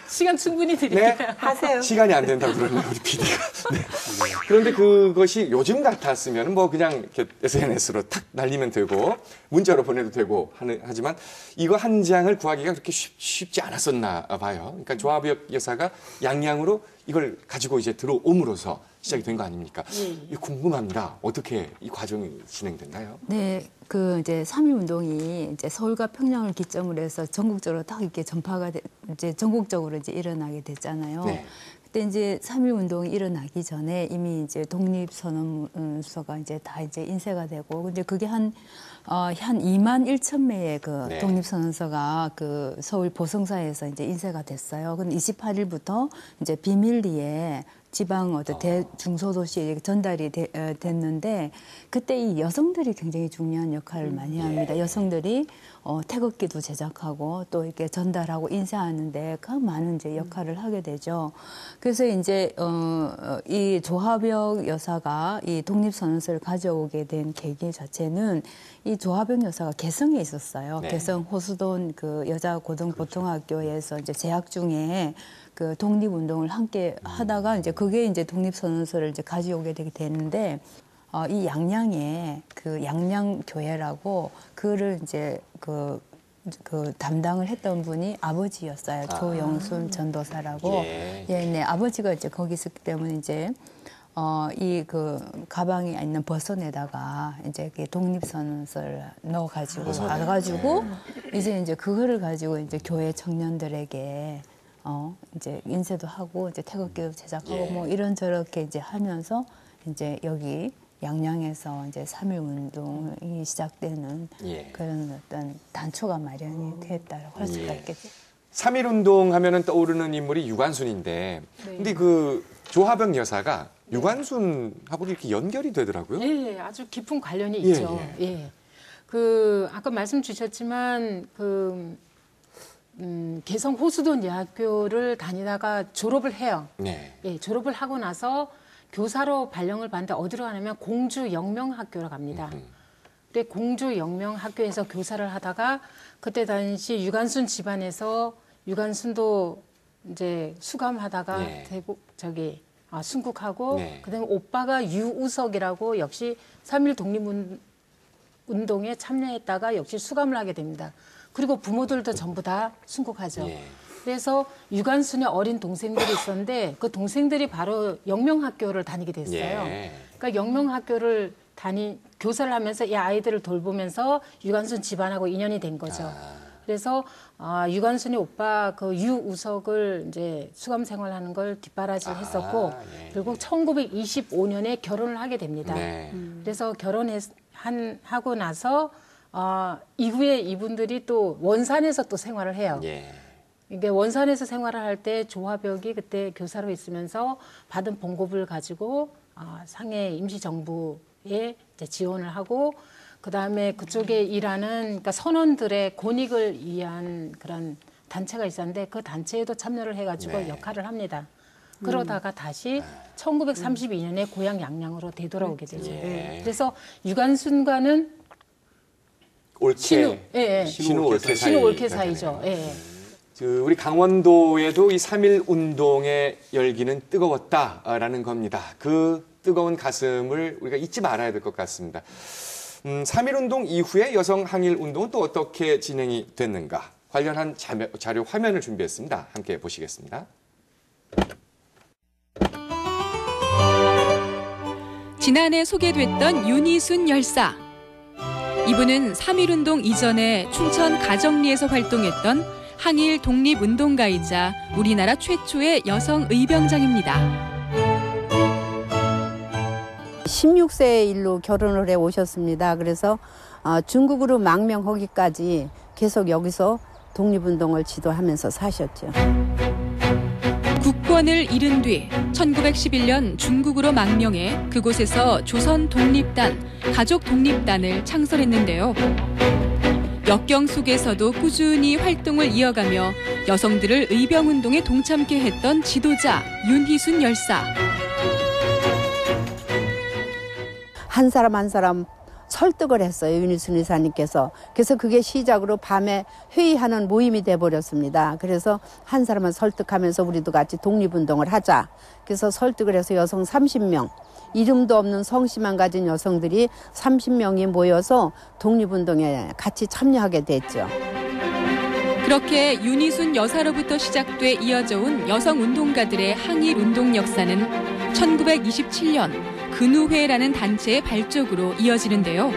시간 충분히 드릴게요. 하세요. 시간이 안 된다고 그러네요, 우리 PD가. 그런데 그것이 요즘 같았으면 뭐 그냥 이렇게 SNS로 탁 날리면 되고 문자로 보내도 되고 하지만 이거 한 장을 구하기가 그렇게 쉽지 않았었나 봐요. 그러니까 조합역 여사가 양양으로 이걸 가지고 이제 들어옴으로써 시작이 된 거 아닙니까? 궁금합니다. 어떻게 이 과정이 진행됐나요? 네, 그 이제 3.1운동이 이제 서울과 평양을 기점으로 해서 전국적으로 딱 이렇게 전파가 이제 전국적으로 이제 일어나게 됐잖아요. 그때 이제 3.1운동이 일어나기 전에 이미 이제 독립선언서가 이제 다 이제 인쇄가 되고, 근데 그게 한 2만 1천 매의 그 독립선언서가 그 서울 보성사에서 이제 인쇄가 됐어요. 근데 28일부터 이제 비밀리에 지방 어떤 중소도시에 전달이 됐는데 그때 이 여성들이 굉장히 중요한 역할을 많이 합니다. 여성들이 태극기도 제작하고 또 이렇게 전달하고 인쇄하는데 그 많은 이제 역할을 하게 되죠. 그래서 이제 이 조화벽 여사가 이 독립선언서를 가져오게 된 계기 자체는 이 조화벽 여사가 개성에 있었어요. 네. 개성 호수돈 그 여자 고등보통학교에서 이제 재학 중에 그 독립운동을 함께 하다가 이제 그게 이제 독립선언서를 이제 가져오게 되게 되는데 이 양양에 그 양양교회라고 그를 이제 그 담당을 했던 분이 아버지였어요. 조영순 전도사라고. 네, 아버지가 이제 거기 있었기 때문에 이제 이 그 가방에 있는 버선에다가 이제 독립선언서를 넣어가지고 와가지고 이제 그거를 가지고 이제 교회 청년들에게 이제 인쇄도 하고 이제 태극기도 제작하고 뭐 이런저렇게 이제 하면서 이제 여기 양양에서 이제 3.1 운동이 시작되는 그런 어떤 단초가 마련이 됐다고 할 수가 있겠죠. 3.1 운동 하면은 떠오르는 인물이 유관순인데, 근데 그 조화벽 여사가 유관순하고 이렇게 연결이 되더라고요. 예, 아주 깊은 관련이 있죠. 예. 그 아까 말씀 주셨지만 개성 호수돈 예학교를 다니다가 졸업을 해요. 네. 예, 졸업을 하고 나서 교사로 발령을 받는데 어디로 가냐면 공주 영명학교로 갑니다. 근데 공주 영명학교에서 교사를 하다가 그때 당시 유관순 집안에서 유관순도 이제 수감하다가 순국하고 그다음에 오빠가 유우석이라고 역시 3.1 독립운동에 참여했다가 역시 수감을 하게 됩니다. 그리고 부모들도 전부 다 순국하죠. 그래서 유관순의 어린 동생들이 있었는데 그 동생들이 바로 영명학교를 다니게 됐어요. 그러니까 영명학교를 교사를 하면서 이 아이들을 돌보면서 유관순 집안하고 인연이 된 거죠. 그래서 유관순이 오빠 그 유우석을 이제 수감 생활하는 걸 뒷바라지했었고 그리고 1925년에 결혼을 하게 됩니다. 그래서 하고 나서 이후에 이분들이 또 원산에서 또 생활을 해요. 이게 원산에서 생활을 할 때 조화벽이 그때 교사로 있으면서 받은 봉급을 가지고 상해 임시정부에 이제 지원을 하고 그다음에 그쪽에 일하는 그러니까 선원들의 권익을 위한 그런 단체가 있었는데 그 단체에도 참여를 해가지고 역할을 합니다. 그러다가 다시 1932년에 고향 양양으로 되돌아오게 되죠. 그래서 유관순과는 신우 올케 사이죠. 우리 강원도에도 이 3.1 운동의 열기는 뜨거웠다라는 겁니다. 그 뜨거운 가슴을 우리가 잊지 말아야 될 것 같습니다. 3.1 운동 이후에 여성 항일 운동은 또 어떻게 진행이 됐는가? 관련한 자료 화면을 준비했습니다. 함께 보시겠습니다. 지난해 소개됐던 윤희순 열사. 이분은 3.1 운동 이전에 춘천 가정리에서 활동했던 항일 독립운동가이자 우리나라 최초의 여성 의병장입니다. 16세 일로 결혼을 해 오셨습니다. 그래서 중국으로 망명하기까지 계속 여기서 독립운동을 지도하면서 사셨죠. 국권을 잃은 뒤 1911년 중국으로 망명해 그곳에서 조선 독립단, 가족 독립단을 창설했는데요. 역경 속에서도 꾸준히 활동을 이어가며 여성들을 의병운동에 동참케 했던 지도자 윤희순 열사. 한 사람 한 사람 설득을 했어요. 윤희순 의사님께서. 그래서 그게 시작으로 밤에 회의하는 모임이 돼버렸습니다. 그래서 한 사람을 설득하면서 우리도 같이 독립운동을 하자. 그래서 설득을 해서 여성 30명, 이름도 없는 성씨만 가진 여성들이 30명이 모여서 독립운동에 같이 참여하게 됐죠. 그렇게 윤희순 여사로부터 시작돼 이어져 온 여성운동가들의 항일운동 역사는 1927년 근우회라는 단체의 발족으로 이어지는데요.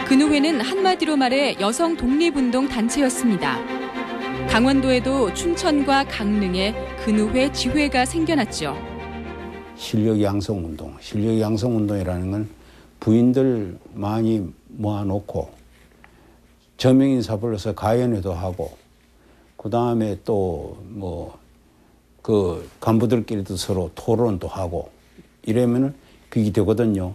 근우회는 한마디로 말해 여성 독립운동 단체였습니다. 강원도에도 춘천과 강릉에 근우회 지회가 생겨났죠. 실력 양성운동, 실력 양성운동이라는 건 부인들 많이 모아놓고 저명인사 불러서 가연회도 하고 그 다음에 또 뭐 그 간부들끼리도 서로 토론도 하고 이러면은 그게 되거든요.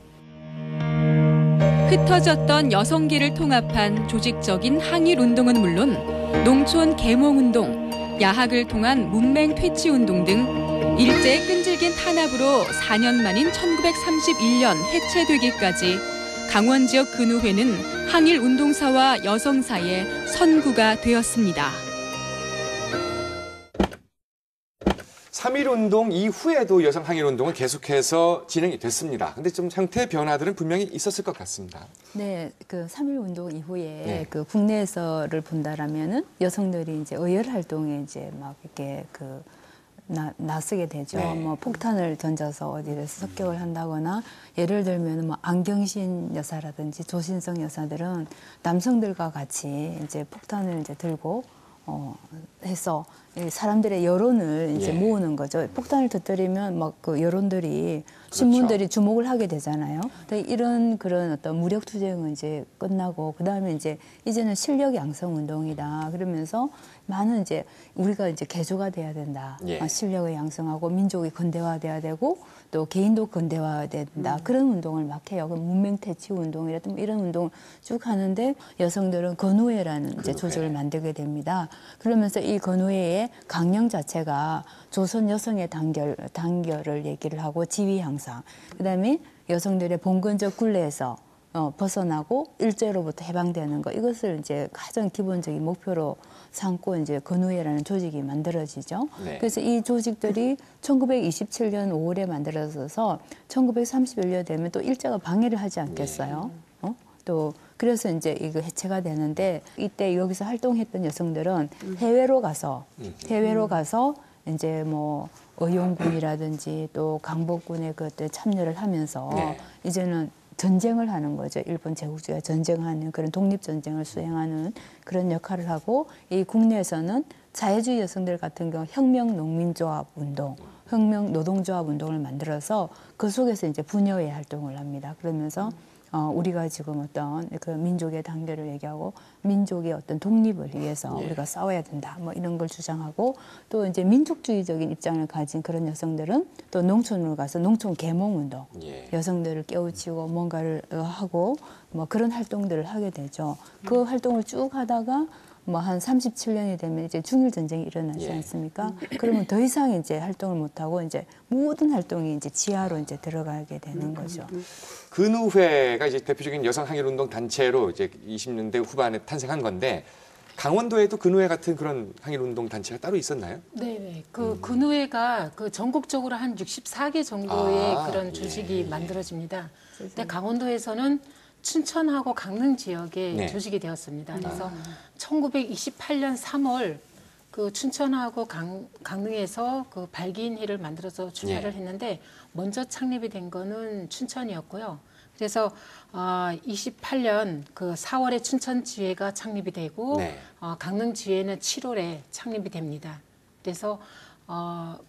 흩어졌던 여성계를 통합한 조직적인 항일운동은 물론 농촌 계몽운동, 야학을 통한 문맹 퇴치운동 등 일제의 끈질긴 탄압으로 4년 만인 1931년 해체되기까지 강원 지역 근우회는 항일운동사와 여성사의 선구가 되었습니다. 3.1운동 이후에도 여성 항일운동은 계속해서 진행이 됐습니다. 근데 좀 형태 변화들은 분명히 있었을 것 같습니다. 네, 그 3.1운동 이후에 그 국내에서를 본다라면은 여성들이 이제 의열 활동에 이제 막 이렇게 나서게 되죠. 뭐 폭탄을 던져서 어디를 습격을 한다거나 예를 들면 뭐 안경신 여사라든지 조신성 여사들은 남성들과 같이 이제 폭탄을 이제 들고 해서 사람들의 여론을 이제 모으는 거죠. 폭탄을 터뜨리면 막 그 여론들이 신문들이 주목을 하게 되잖아요. 이런 그런 어떤 무력 투쟁은 이제 끝나고 그다음에 이제는 실력 양성 운동이다. 그러면서 많은 이제 우리가 이제 개조가 돼야 된다. 실력을 양성하고 민족이 근대화돼야 되고 또 개인도 근대화돼야 된다. 그런 운동을 막 해요. 문맹 퇴치 운동이라든지 이런 운동을 쭉 하는데 여성들은 건우회라는 이제 조직을 만들게 됩니다. 그러면서 이 건우회의 강령 자체가 조선 여성의 단결을 얘기를 하고 지위 향상, 그다음에 여성들의 봉건적 굴레에서 벗어나고 일제로부터 해방되는 거, 이것을 이제 가장 기본적인 목표로 삼고 이제 건우회라는 조직이 만들어지죠. 그래서 이 조직들이 1927년 5월에 만들어져서 1931년 되면 또 일제가 방해를 하지 않겠어요. 또 그래서 이제 이거 해체가 되는데 이때 여기서 활동했던 여성들은 해외로 가서 이제 뭐 의용군이라든지 또 강복군의 그때 참여를 하면서 이제는 전쟁을 하는 거죠. 일본 제국주의가 전쟁하는 그런 독립전쟁을 수행하는 그런 역할을 하고, 이 국내에서는 자유주의 여성들 같은 경우 혁명농민조합 운동, 혁명노동조합 운동을 만들어서 그 속에서 이제 분여회 활동을 합니다. 그러면서 우리가 지금 어떤 그 민족의 단결을 얘기하고 민족의 어떤 독립을 위해서 우리가 싸워야 된다. 뭐 이런 걸 주장하고, 또 이제 민족주의적인 입장을 가진 그런 여성들은 또 농촌으로 가서 농촌 계몽운동, 여성들을 깨우치고 뭔가를 하고 뭐 그런 활동들을 하게 되죠. 그 활동을 쭉 하다가 뭐 한 37년이 되면 이제 중일 전쟁이 일어나지 않습니까? 그러면 더 이상 이제 활동을 못 하고 이제 모든 활동이 이제 지하로 이제 들어가게 되는 거죠. 근우회가 이제 대표적인 여성 항일운동 단체로 이제 20년대 후반에 탄생한 건데, 강원도에도 근우회 같은 그런 항일운동 단체가 따로 있었나요? 네, 그 근우회가 그 전국적으로 한 64개 정도의 그런 조직이 만들어집니다. 근데 강원도에서는 춘천하고 강릉 지역에 조직이 되었습니다. 그래서 1928년 3월 그 춘천하고 강릉에서 그 발기인회를 만들어서 출발을 했는데, 먼저 창립이 된 거는 춘천이었고요. 그래서 28년 그 4월에 춘천지회가 창립이 되고 강릉지회는 7월에 창립이 됩니다. 그래서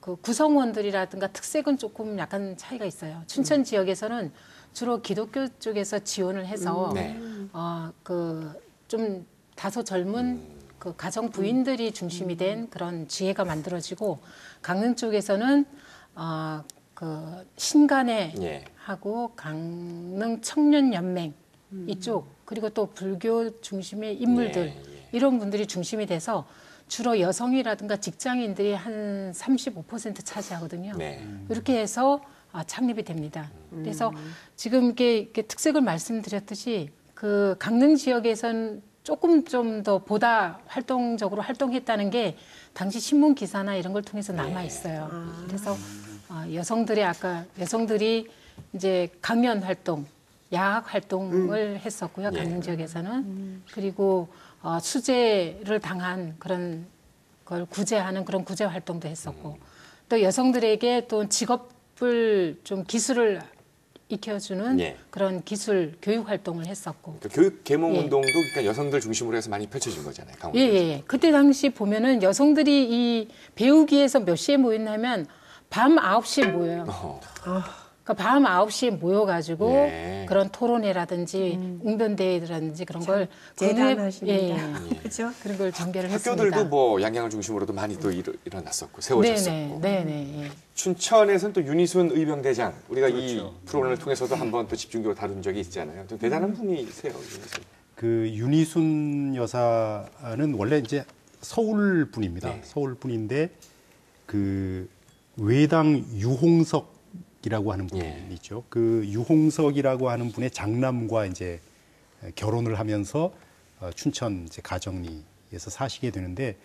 그 구성원들이라든가 특색은 조금 약간 차이가 있어요. 춘천 지역에서는 주로 기독교 쪽에서 지원을 해서 그 좀 다소 젊은 그 가정 부인들이 중심이 된 그런 지혜가 만들어지고, 강릉 쪽에서는 그 신간회 하고 강릉 청년연맹 이쪽, 그리고 또 불교 중심의 인물들 이런 분들이 중심이 돼서 주로 여성이라든가 직장인들이 한 35% 차지하거든요. 이렇게 해서 창립이 됩니다. 그래서 지금 이렇게 특색을 말씀드렸듯이 그 강릉 지역에서는 조금 좀 더 보다 활동적으로 활동했다는 게 당시 신문 기사나 이런 걸 통해서 남아 있어요. 그래서 여성들이 이제 강연 활동, 야학 활동을 했었고요. 강릉 지역에서는. 그리고 수재를 당한 그런 걸 구제하는 그런 구제 활동도 했었고, 또 여성들에게 또 직업을 좀 기술을 익혀주는 그런 기술 교육 활동을 했었고. 그러니까 교육 계몽 운동도 그러니까 여성들 중심으로 해서 많이 펼쳐진 거잖아요. 강원도에서. 그때 당시 보면은 여성들이 이 배우기에서 몇 시에 모였냐면 밤 9시에 모여요. 그러니까 밤 9시에 모여가지고 예. 그런 토론회라든지 웅변대회라든지 그런 걸 대단하십니다. 그렇죠? 그런 걸 전개를 했습니다. 학교들도 뭐 양양을 중심으로도 많이 또 일어났었고 세워졌었고. 네네. 예. 춘천에서는 또 윤희순 의병대장 우리가 이 그렇죠. 프로그램을 통해서도 한번 또 집중적으로 다룬 적이 있잖아요. 좀 대단한 분이세요. 윤희순. 그 윤희순 여사는 원래 이제 서울 분입니다. 네. 서울 분인데 그 외당 유홍석이라고 하는 분이 예. 있죠. 그 유홍석이라고 하는 분의 장남과 이제 결혼을 하면서 춘천 이제 가정리에서 사시게 되는데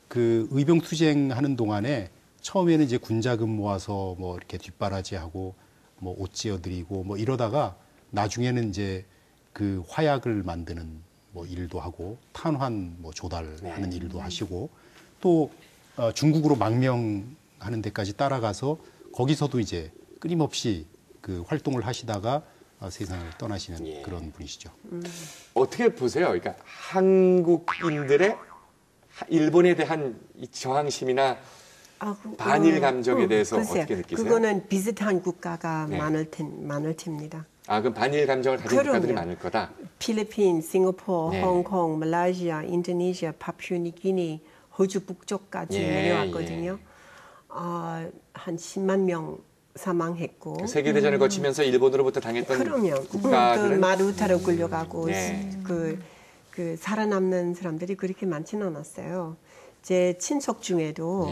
그 의병 투쟁하는 동안에 처음에는 이제 군자금 모아서 뭐 이렇게 뒷바라지하고 뭐 옷 지어드리고 뭐 이러다가 나중에는 이제 그 화약을 만드는 뭐 일도 하고 탄환 뭐 조달하는 일도 하시고 또 중국으로 망명하는 데까지 따라가서 거기서도 이제 끊임없이 그 활동을 하시다가 세상을 떠나시는 그런 분이시죠. 어떻게 보세요? 그러니까 한국인들의 일본에 대한 이 저항심이나 반일 감정에 대해서 글쎄요. 어떻게 느끼세요? 그거는 비슷한 국가가 많을 텐입니다. 아, 그럼 반일 감정을 가진 국가들이 많을 거다? 필리핀, 싱가포르, 홍콩, 말레이시아, 인도네시아, 파푸아뉴기니, 호주 북쪽까지 내려왔거든요. 한 10만 명 사망했고. 세계대전을 거치면서 일본으로부터 당했던 그럼요. 국가들은 그 마루타로 끌려가고 그 살아남는 사람들이 그렇게 많지는 않았어요. 제 친척 중에도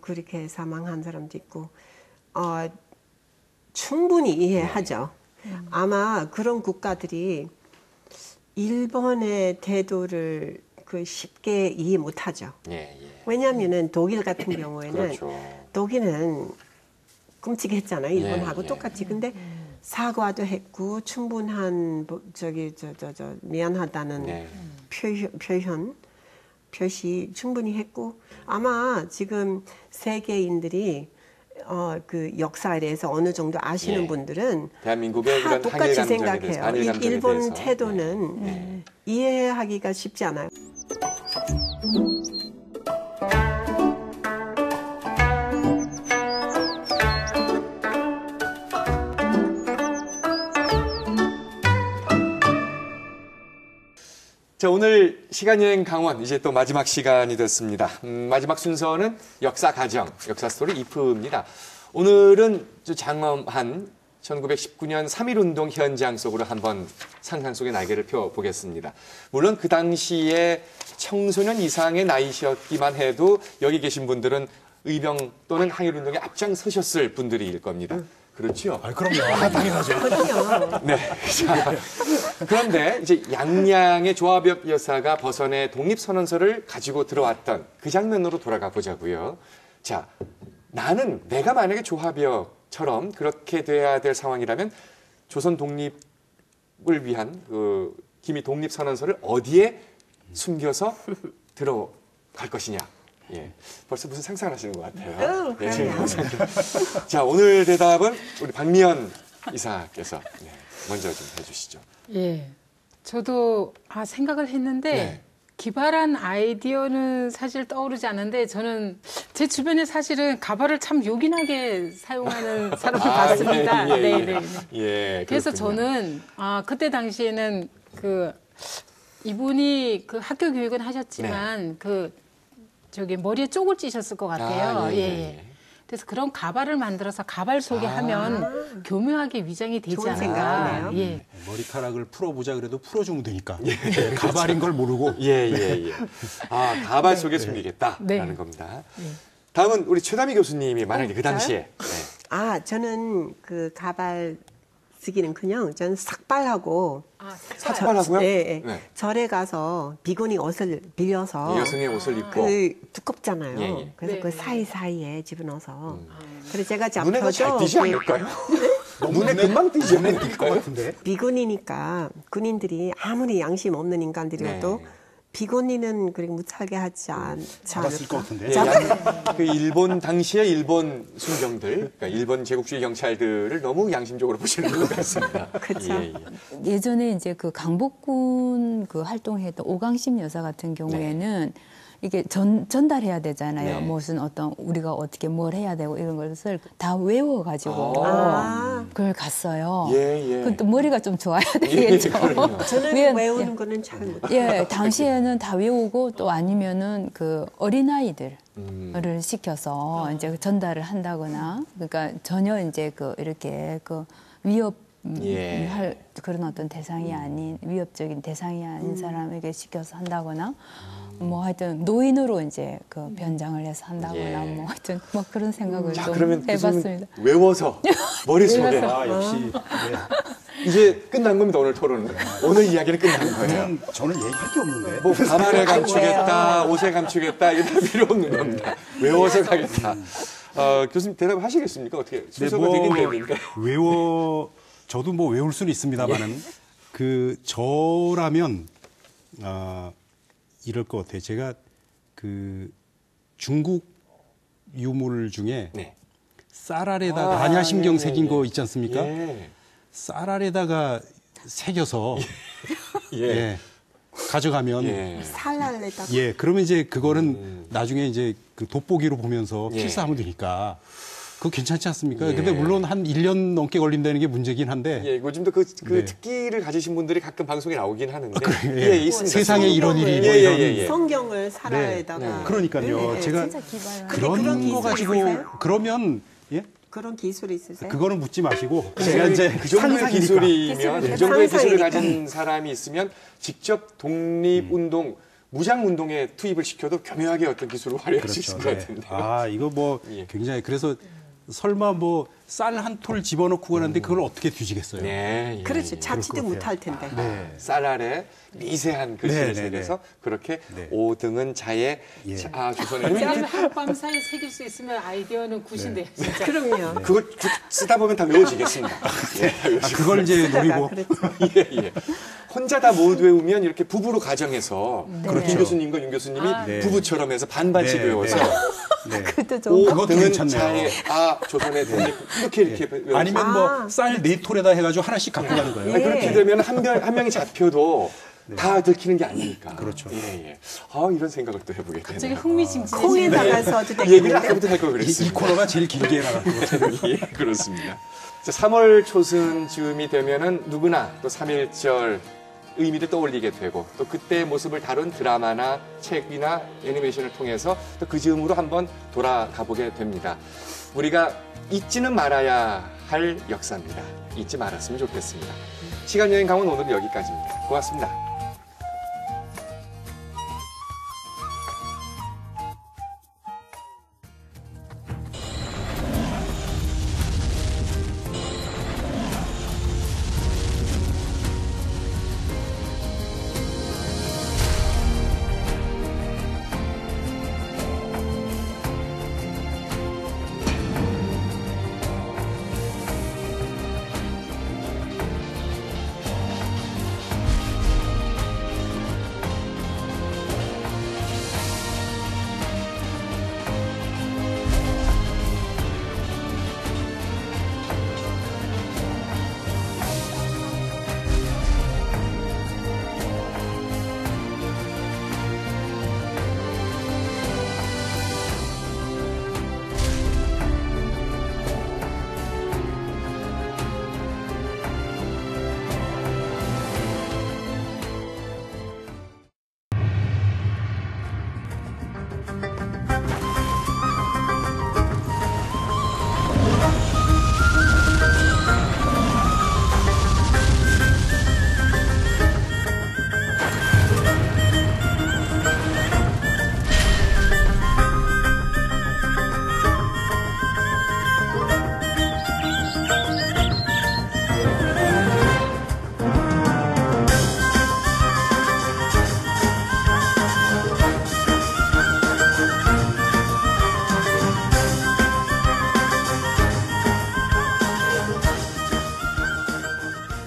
그렇게 사망한 사람도 있고 충분히 이해하죠. 아마 그런 국가들이 일본의 태도를 쉽게 이해 못하죠. 왜냐하면은 독일 같은 경우에는 그렇죠. 독일은 끔찍했잖아요. 일본하고 똑같이. 근데 사과도 했고 충분한 미안하다는 표시 충분히 했고 아마 지금 세계인들이 그 역사에 대해서 어느 정도 아시는 분들은 대한민국의 다 똑같이 생각해요. 일본 대해서. 태도는 이해하기가 쉽지 않아요. 자, 오늘 시간여행 강원 이제 또 마지막 시간이 됐습니다. 마지막 순서는 역사 가정, 역사 스토리 이프입니다. 오늘은 장엄한 1919년 3.1운동 현장 속으로 한번 상상 속의 날개를 펴보겠습니다. 물론 그 당시에 청소년 이상의 나이셨기만 해도 여기 계신 분들은 의병 또는 항일운동에 앞장서셨을 분들일 겁니다. 그렇죠? 그럼요. 당연하죠. 네. 자, 그런데 이제 양양의 조합엽 여사가 벗어내 독립선언서를 가지고 들어왔던 그 장면으로 돌아가 보자고요. 자, 내가 만약에 조합엽처럼 그렇게 돼야 될 상황이라면 조선 독립을 위한 그 기미 독립선언서를 어디에 숨겨서 들어갈 것이냐. 벌써 무슨 상상을 하시는 것 같아요. 자, 오늘 대답은 우리 박미연 이사께서 먼저 좀 해주시죠. 저도 생각을 했는데 기발한 아이디어는 사실 떠오르지 않는데 저는 제 주변에 사실은 가발을 참 요긴하게 사용하는 사람을 봤습니다. 그래서 저는 그때 당시에는 이분이 학교 교육은 하셨지만 머리에 쪽을 찌셨을 것 같아요. 그래서 그런 가발을 만들어서 가발 속에 하면 교묘하게 위장이 되지 않을까. 머리카락을 풀어보자 그래도 풀어주면 되니까. 가발인 걸 모르고. 가발 속에 숨기겠다라는 겁니다. 다음은 우리 최다미 교수님이 만약에 그 당시에. 저는 그 가발 쓰기는커녕 저는 삭발하고 삭발하고요? 절에 가서 비구니 옷을 빌려서 여성의 옷을 입고 두껍잖아요. 그래서 그 사이사이에 집어넣어서 그래서 제가 눈에가 잘 띄지 않을까요? 눈에 금방 띄지 않을 것 같은데. 비구니니까 군인들이 아무리 양심 없는 인간들이라도 비구니는 그렇게 못하게 하지 않았을 것 같은데. 그 일본 당시의 일본 순경들, 그러니까 일본 제국주의 경찰들을 너무 양심적으로 보시는 것 같습니다. 그렇죠. 예전에 이제 그 강복군 활동했던 오강심 여사 같은 경우에는 이게 전달해야 되잖아요. 네. 무슨 어떤 우리가 어떻게 뭘 해야 되고 이런 것을 다 외워가지고 그걸 갔어요. 그것도 머리가 좀 좋아야 되겠죠. 저는 외우는 거는 잘 못해요. 당시에는 다 외우고 또 아니면은 그 어린아이들을 시켜서 이제 전달을 한다거나 그러니까 전혀 이제 그 이렇게 그 할 그런 어떤 대상이 아닌 위협적인 대상이 아닌 사람에게 시켜서 한다거나 뭐 하여튼 노인으로 이제 그 변장을 해서 한다거나 뭐 하여튼 뭐 그런 생각을 좀 해봤습니다. 외워서 머릿속에 역시 이제 끝난 겁니다. 오늘 토론은. 오늘 이야기는 끝난 거예요. 저는 얘기할 게 없는데. 뭐 가만에 감추겠다, 옷에 감추겠다 이게 다 필요 없는 겁니다. 외워서 가겠다. 교수님 대답하시겠습니까? 어떻게 순서가 되긴 되는데. 저도 뭐 외울 수는 있습니다만은 그 저라면 이럴 것 같아요. 제가 그 중국 유물 중에 쌀알에다가 반야심경 새긴 거 있지 않습니까? 쌀알에다가 새겨서 가져가면 쌀알에다가 그러면 이제 그거는 나중에 이제 그 돋보기로 보면서 필사하면 되니까. 그거 괜찮지 않습니까? 근데 물론 한 1년 넘게 걸린다는 게 문제긴 한데. 요즘도 그 특기를 가지신 분들이 가끔 방송에 나오긴 하는데. 있습니다. 세상에 이런 일이 이런. 성경을 쌀알에다가. 그러니까요. 제가 그런 거 가지고 그러면 그런 기술이 있으세요? 그거는 묻지 마시고 제가 이제 그 정도의 기술이면 그 정도의 기술을 가진 사람이 있으면 직접 독립운동 무장운동에 투입을 시켜도 교묘하게 어떤 기술을 활용할 수 있을 것 같은데. 이거 뭐 굉장히 그래서 설마 뭐 쌀 한 톨 집어넣고 그러는데 그걸 어떻게 뒤지겠어요? 그렇죠. 자칫도 못할 텐데. 쌀 아래 미세한 글씨를 새겨서 그렇게 5등은 자의 조선의. 왜냐하면 하룻밤 사이에 새길 수 있으면 아이디어는 굿인데요. 진짜. 그럼요. 그걸 쓰다 보면 다 외워지겠습니다. 그걸 이제 노리고. 혼자 다 못 외우면 이렇게 부부로 가정해서 김 교수님과 윤 교수님이 부부처럼 해서 반반씩 외워서 그것도 괜찮네요. 조선의 독립 이렇게 외워서. 아니면 뭐 쌀 4톨에다 해가지고 하나씩 갖고 가는 거예요. 그렇게 되면 한 명이 잡혀도 다 들키는 게 아니니까. 그렇죠. 이런 생각을 또 해보게 되네요. 갑자기 흥미진진해. 콩에 나가서 얘기를 아까부터 할 걸 그랬어요. 이 코너가 제일 길게 나가는 것 같아요. 그렇습니다. 3월 초순쯤이 되면은 누구나 또 3.1절 의미를 떠올리게 되고 또 그때의 모습을 다룬 드라마나 책이나 애니메이션을 통해서 또 그 즈음으로 한번 돌아가 보게 됩니다. 우리가 잊지는 말아야 할 역사입니다. 잊지 말았으면 좋겠습니다. 시간여행 강원 오늘은 여기까지입니다. 고맙습니다.